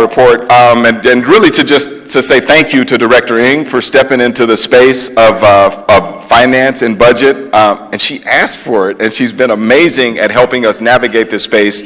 report, and really to say thank you to Director Ng for stepping into the space of finance and budget, and she asked for it, and she's been amazing at helping us navigate this space.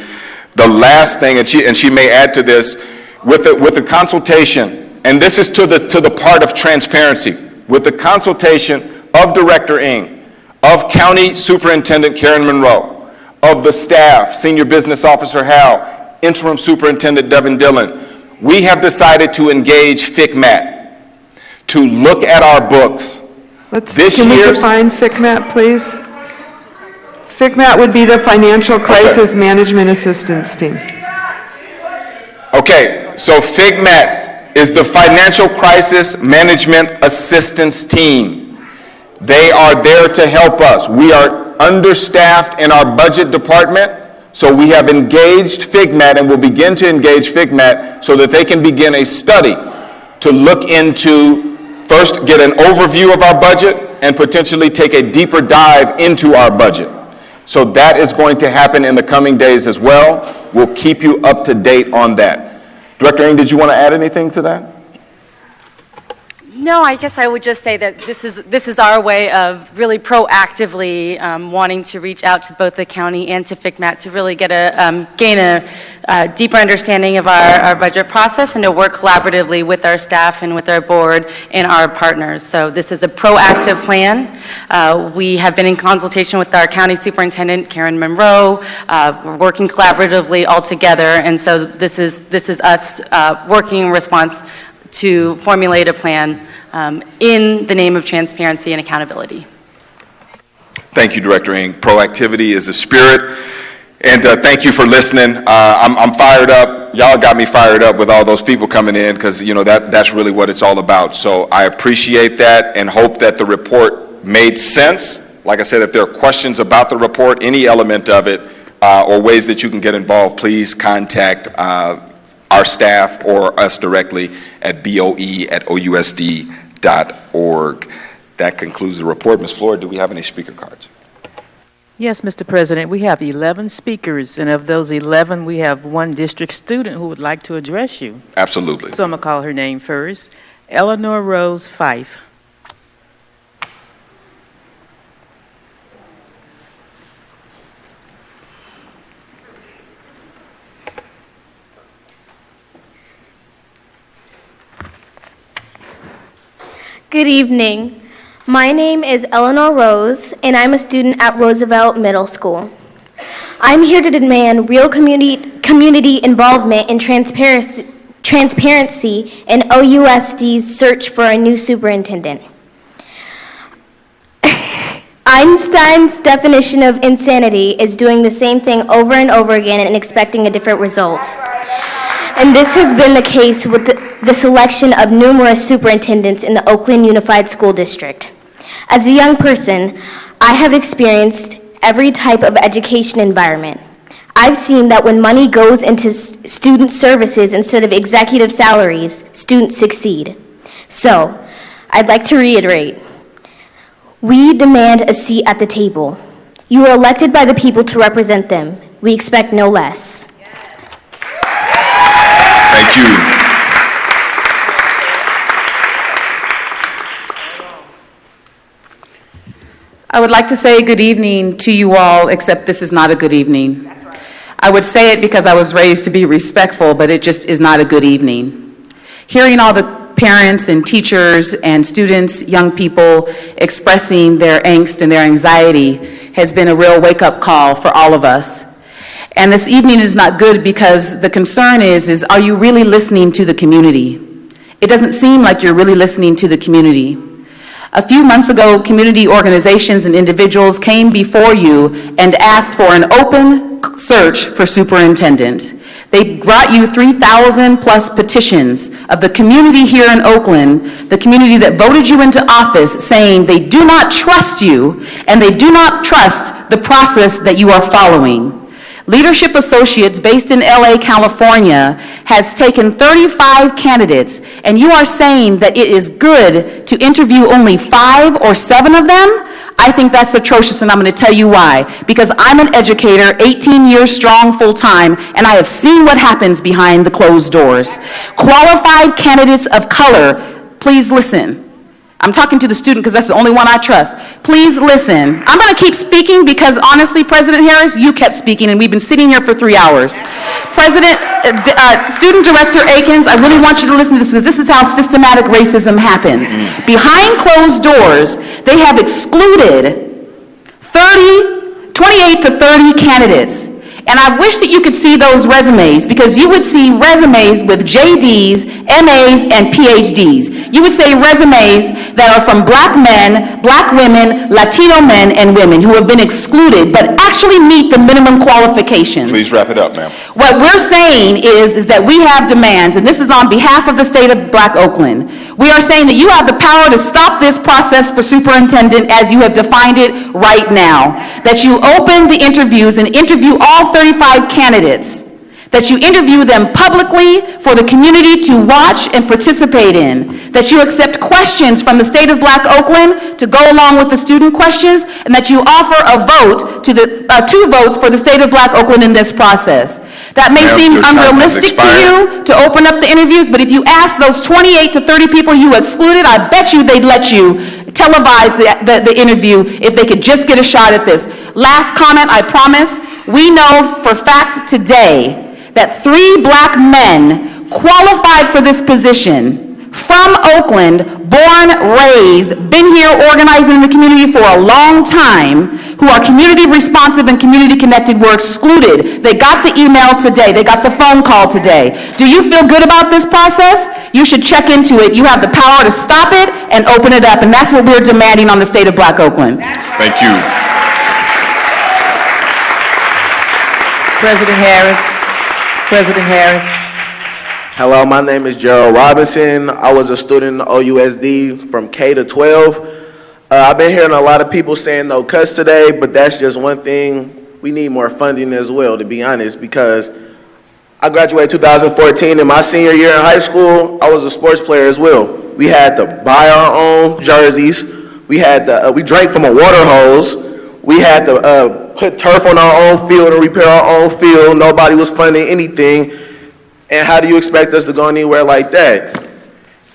The last thing, and she may add to this, with the consultation, and this is to the part of transparency, with the consultation of Director Ng, of County Superintendent Karen Monroe, of the staff, Senior Business Officer Hal, Interim Superintendent Devin Dillon, we have decided to engage FCMAT to look at our books. Can we define FCMAT, please? FCMAT would be the Financial Crisis Management Assistance Team. Okay, so FCMAT is the Financial Crisis Management Assistance Team. They are there to help us. We are understaffed in our budget department. So we have engaged FCMAT and will begin to engage FCMAT so that they can begin a study to look into, first get an overview of our budget and potentially take a deeper dive into our budget. So that is going to happen in the coming days as well. We'll keep you up to date on that. Director Ng, did you want to add anything to that? No, I guess I would just say that this is our way of really proactively wanting to reach out to both the county and to FCMAT to really get gain a deeper understanding of our budget process and to work collaboratively with our staff and with our board and our partners. So this is a proactive plan. We have been in consultation with our county superintendent, Karen Monroe. We're working collaboratively all together, and so this is us working in response to formulate a plan in the name of transparency and accountability. Thank you, Director Ng. Proactivity is a spirit, and thank you for listening. I'm fired up. Y'all got me fired up with all those people coming in because, that's really what it's all about. So I appreciate that and hope that the report made sense. Like I said, if there are questions about the report, any element of it, or ways that you can get involved, please contact our staff or us directly at BOE@OUSD.org. That concludes the report. Ms. Floyd, do we have any speaker cards? Yes, Mr. President, we have 11 speakers, and of those 11, we have one district student who would like to address you. Absolutely. So I'm going to call her name first. Eleanor Rose Fife. Good evening. My name is Eleanor Rose, and I'm a student at Roosevelt Middle School. I'm here to demand real community involvement and transparency in OUSD's search for a new superintendent. Einstein's definition of insanity is doing the same thing over and over again and expecting a different result. And this has been the case with the selection of numerous superintendents in the Oakland Unified School District. As a young person, I have experienced every type of education environment. I've seen that when money goes into student services instead of executive salaries, students succeed. So, I'd like to reiterate, we demand a seat at the table. You are elected by the people to represent them. We expect no less. Thank you. I would like to say good evening to you all, except this is not a good evening. That's right. I would say it because I was raised to be respectful, but it just is not a good evening. Hearing all the parents and teachers and students, young people expressing their angst and their anxiety has been a real wake-up call for all of us. And this evening is not good because the concern is are you really listening to the community? It doesn't seem like you're really listening to the community. A few months ago, community organizations and individuals came before you and asked for an open search for superintendent. They brought you 3,000 plus petitions of the community here in Oakland, the community that voted you into office, saying they do not trust you and they do not trust the process that you are following. Leadership Associates, based in LA, California, has taken 35 candidates, and you are saying that it is good to interview only 5 or 7 of them? I think that's atrocious, and I'm going to tell you why. Because I'm an educator, 18 years strong, full-time, and I have seen what happens behind the closed doors. Qualified candidates of color, please listen. I'm talking to the student because that's the only one I trust. Please listen. I'm going to keep speaking because honestly, President Harris, you kept speaking and we've been sitting here for 3 hours. Student Director Akins, I really want you to listen to this because this is how systematic racism happens. Behind closed doors, they have excluded 28 to 30 candidates. And I wish that you could see those resumes, because you would see resumes with JDs, MAs, and PhDs. You would say resumes that are from black men, black women, Latino men, and women who have been excluded but actually meet the minimum qualifications. Please wrap it up, ma'am. What we're saying is that we have demands, and this is on behalf of the state of Black Oakland. We are saying that you have the power to stop this process for superintendent as you have defined it right now. That you open the interviews and interview all 35 candidates. That you interview them publicly for the community to watch and participate in. That you accept questions from the state of Black Oakland to go along with the student questions, and that you offer a vote to the 2 votes for the state of Black Oakland in this process. That may seem unrealistic to you to open up the interviews, but if you ask those 28 to 30 people you excluded, I bet you they'd let you televise the interview if they could just get a shot at this. Last comment, I promise. We know for fact today that 3 black men qualified for this position from Oakland, born, raised, been here organizing in the community for a long time, who are community responsive and community connected, were excluded. They got the email today. They got the phone call today. Do you feel good about this process? You should check into it. You have the power to stop it and open it up, and that's what we're demanding on the state of Black Oakland. Thank you. President Harris. President Harris. Hello, my name is Gerald Robinson. I was a student in OUSD from K to 12. I've been hearing a lot of people saying no cuts today, but that's just one thing. We need more funding as well, to be honest, because I graduated 2014. In my senior year in high school, I was a sports player as well. We had to buy our own jerseys. We drank from a water hose. We had to put turf on our own field and repair our own field. Nobody was funding anything. And how do you expect us to go anywhere like that?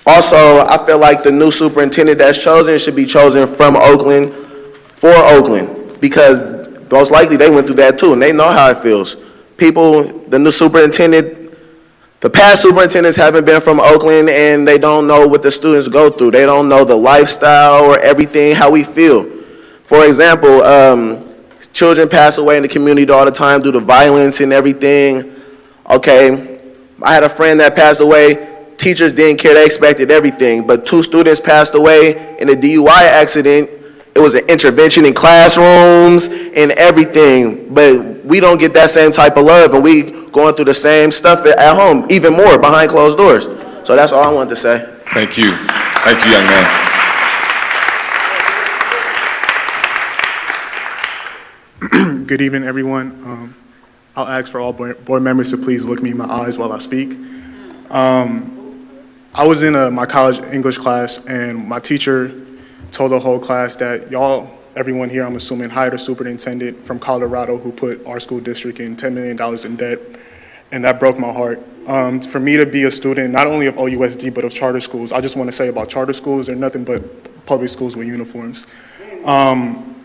Also, I feel like the new superintendent that's chosen should be chosen from Oakland for Oakland, because most likely they went through that too and they know how it feels. The new superintendent, the past superintendents haven't been from Oakland and they don't know what the students go through. They don't know the lifestyle or everything, how we feel. For example, children pass away in the community all the time due to violence and everything. Okay, I had a friend that passed away. Teachers didn't care, they expected everything. But 2 students passed away in a DUI accident. It was an intervention in classrooms and everything. But we don't get that same type of love, and we going through the same stuff at home, even more behind closed doors. So that's all I wanted to say. Thank you. Thank you, young man. Good evening, everyone. I'll ask for all board members to please look me in my eyes while I speak. I was in my college English class, and my teacher told the whole class that everyone here, I'm assuming, hired a superintendent from Colorado who put our school district in $10 million in debt, and that broke my heart. For me to be a student, not only of OUSD, but of charter schools, I just want to say about charter schools, they're nothing but public schools with uniforms.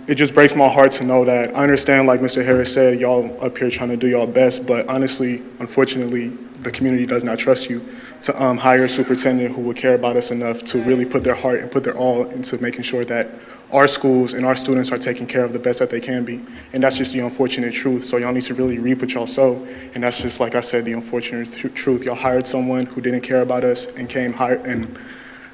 It just breaks my heart to know that. I understand, like Mr. Harris said, y'all up here trying to do y'all best, but honestly, unfortunately, the community does not trust you to hire a superintendent who will care about us enough to really put their heart and put their all into making sure that our schools and our students are taken care of the best that they can be. And that's just the unfortunate truth. So y'all need to really reap what y'all sow. And that's just, like I said, the unfortunate truth. Y'all hired someone who didn't care about us and and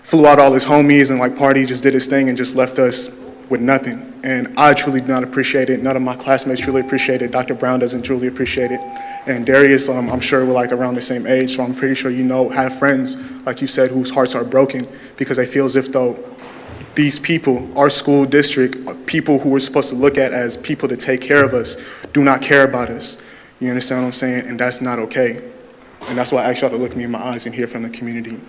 flew out all his homies and party, just did his thing and just left us with nothing. And I truly do not appreciate it. None of my classmates truly appreciate it. Dr. Brown doesn't truly appreciate it. And Darius, I'm sure we're around the same age, so I'm pretty sure have friends, like you said, whose hearts are broken because they feel as if though these people, our school district, people who we're supposed to look at as people to take care of us, do not care about us. You understand what I'm saying? And that's not okay. And that's why I ask y'all to look me in my eyes and hear from the community.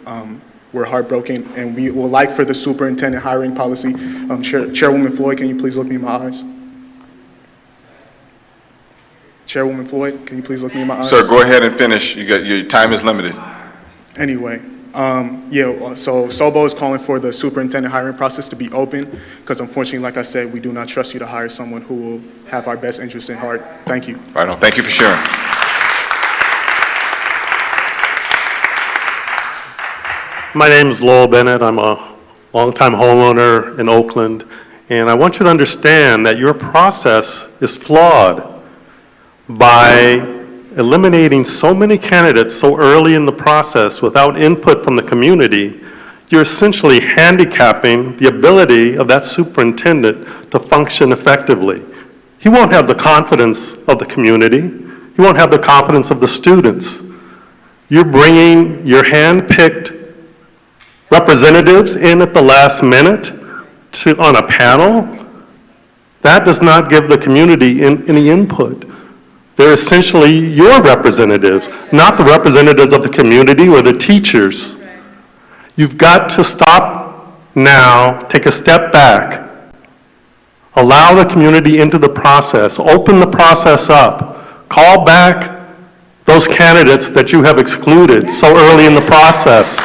We're heartbroken, and we would like for the superintendent hiring policy. Chairwoman Floyd, can you please look me in my eyes? Chairwoman Floyd, can you please look me in my eyes? Sir, go ahead and finish. Your time is limited. Anyway, so SOBO is calling for the superintendent hiring process to be open because unfortunately, like I said, we do not trust you to hire someone who will have our best interests in heart. Thank you. Right on. Thank you for sharing. My name is Lowell Bennett. I'm a longtime homeowner in Oakland, and I want you to understand that your process is flawed by eliminating so many candidates so early in the process without input from the community. You're essentially handicapping the ability of that superintendent to function effectively. He won't have the confidence of the community. He won't have the confidence of the students. You're bringing your hand-picked representatives in at the last minute on a panel. That does not give the community any input. They're essentially your representatives, not the representatives of the community or the teachers. You've got to stop now, take a step back, allow the community into the process, open the process up, call back those candidates that you have excluded so early in the process.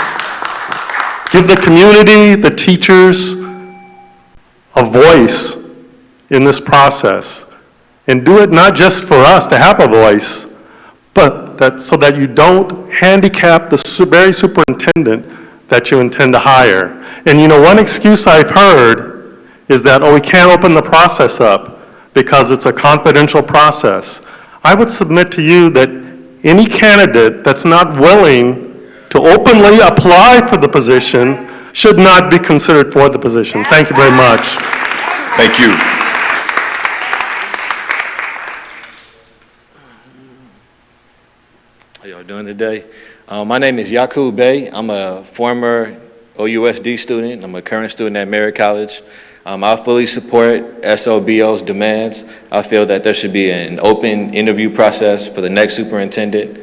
Give the community, the teachers, a voice in this process. And do it not just for us to have a voice, but so that you don't handicap the very superintendent that you intend to hire. And you know, one excuse I've heard is that, we can't open the process up because it's a confidential process. I would submit to you that any candidate that's not willing to openly apply for the position should not be considered for the position. Thank you very much. Thank you. How y'all doing today? My name is Yakub Bey. I'm a former OUSD student. I'm a current student at Merritt College. I fully support SOBO's demands. I feel that there should be an open interview process for the next superintendent.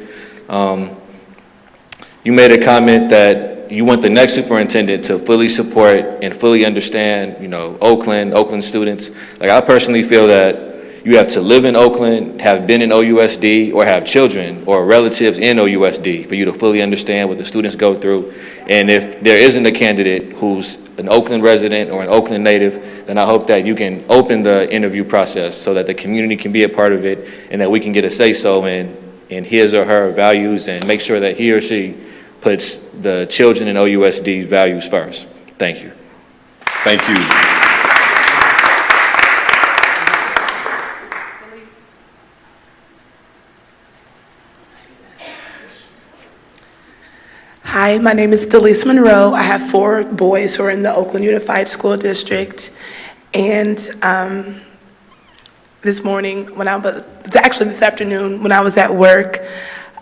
You made a comment that you want the next superintendent to fully support and fully understand, Oakland students. Like, I personally feel that you have to live in Oakland, have been in OUSD, or have children or relatives in OUSD for you to fully understand what the students go through. And if there isn't a candidate who's an Oakland resident or an Oakland native, then I hope that you can open the interview process so that the community can be a part of it and that we can get a say-so in his or her values and make sure that he or she puts the children in OUSD values first. Thank you. Thank you. Hi, my name is Delise Monroe. I have 4 boys who are in the Oakland Unified School District. And this afternoon, when I was at work,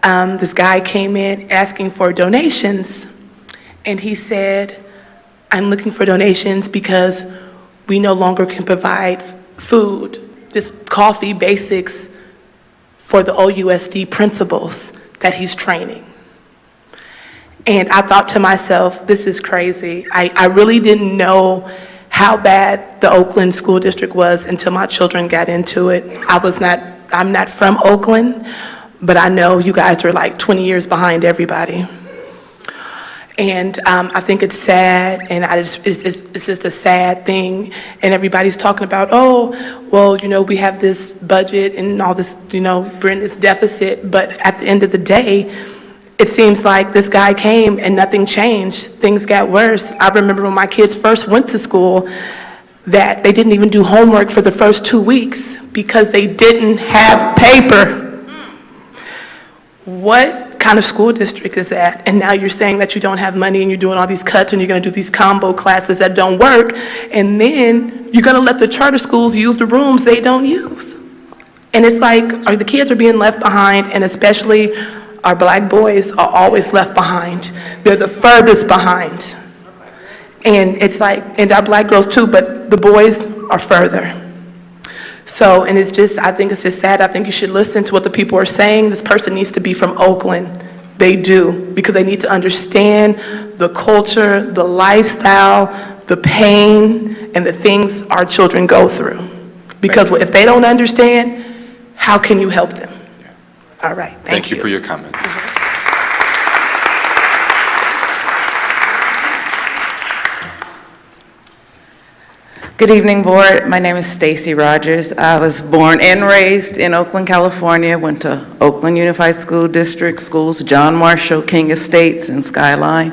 this guy came in asking for donations. And he said, I'm looking for donations because we no longer can provide food, just coffee basics for the OUSD principals that he's training. And I thought to myself, this is crazy. I really didn't know how bad the Oakland School District was until my children got into it. I'm not from Oakland, but I know you guys are like 20 years behind everybody. And I think it's sad, and it's just a sad thing. And everybody's talking about, we have this budget and all this, we're in this deficit. But at the end of the day, it seems like this guy came and nothing changed. Things got worse. I remember when my kids first went to school that they didn't even do homework for the first 2 weeks because they didn't have paper. What kind of school district is that? And now you're saying that you don't have money and you're doing all these cuts and you're going to do these combo classes that don't work. And then you're going to let the charter schools use the rooms they don't use. And it's like, the kids are being left behind, and especially our black boys are always left behind. They're the furthest behind. And it's like, and our black girls too, but the boys are further. So, and I think it's just sad. I think you should listen to what the people are saying. This person needs to be from Oakland, They do, because they need to understand the culture, the lifestyle, the pain, and the things our children go through. Because if they don't understand, how can you help them? All right, thank you. Thank you for your comment. Good evening, Board. My name is Stacy Rogers. I was born and raised in Oakland, California, went to Oakland Unified School District schools, John Marshall, King Estates, and Skyline.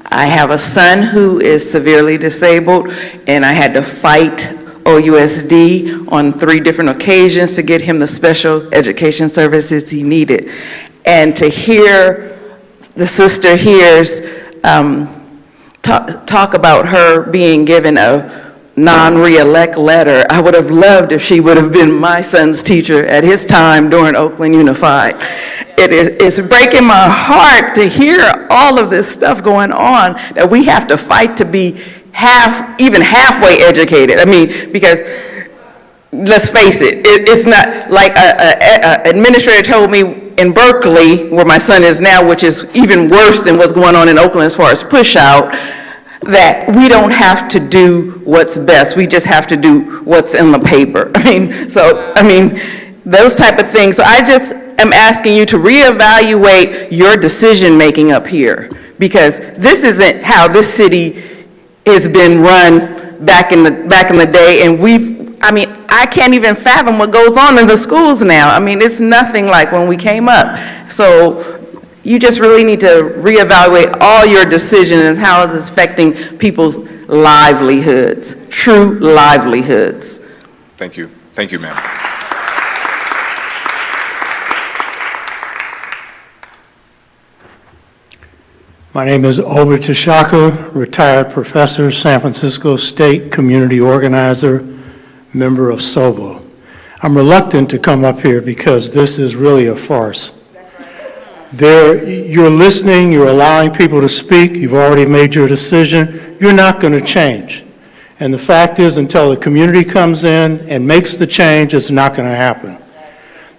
I have a son who is severely disabled, and I had to fight OUSD on 3 different occasions to get him the special education services he needed. And to hear the sister here's talk about her being given a non-reelect letter, I would have loved if she would have been my son's teacher at his time during Oakland Unified. It's breaking my heart to hear all of this stuff going on, that we have to fight to be even halfway educated. I mean, because let's face it, it's not like an administrator told me in Berkeley, where my son is now, which is even worse than what's going on in Oakland as far as push out, that we don't have to do what's best. We just have to do what's in the paper. I mean, those type of things. So I just am asking you to reevaluate your decision-making up here, because this isn't how this city has been run back in the day, and I can't even fathom what goes on in the schools now. I mean, it's nothing like when we came up. So you just really need to reevaluate all your decisions and how it's affecting people's livelihoods, true livelihoods. Thank you. Thank you, ma'am. My name is Obi Tashaka, retired professor, San Francisco State community organizer, member of SOBO. I'm reluctant to come up here because this is really a farce. You're listening, you're allowing people to speak, you've already made your decision, you're not going to change. And the fact is, until the community comes in and makes the change, it's not going to happen.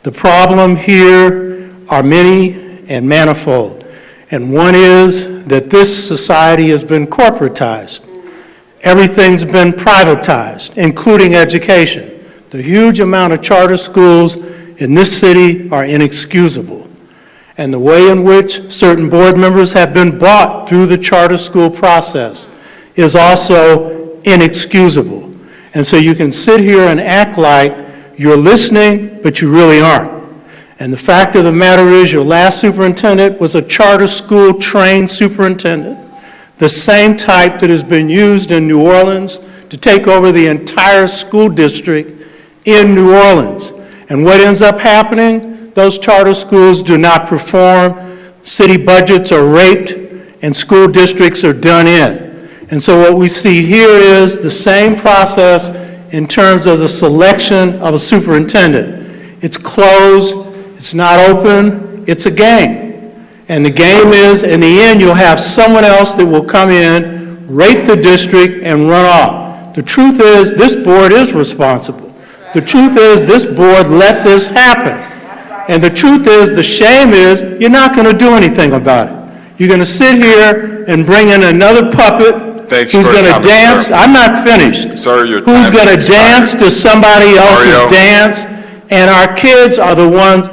The problem here are many and manifold. And one is that this society has been corporatized. Everything's been privatized, including education. The huge amount of charter schools in this city are inexcusable. And the way in which certain board members have been bought through the charter school process is also inexcusable. And so you can sit here and act like you're listening, but you really aren't. And the fact of the matter is, your last superintendent was a charter school trained superintendent, the same type that has been used in New Orleans to take over the entire school district in New Orleans. And what ends up happening? Those charter schools do not perform, city budgets are raped, and school districts are done in. And so what we see here is the same process in terms of the selection of a superintendent. It's closed, it's not open, it's a game. And the game is, in the end, you'll have someone else that will come in, rape the district, and run off. The truth is, this board is responsible. The truth is, this board let this happen. And the truth is, the shame is, you're not going to do anything about it. You're going to sit here and bring in another puppet who's going to dance. Sir. I'm not finished. Sir, your time who's going to dance to somebody else's dance. And our kids are the ones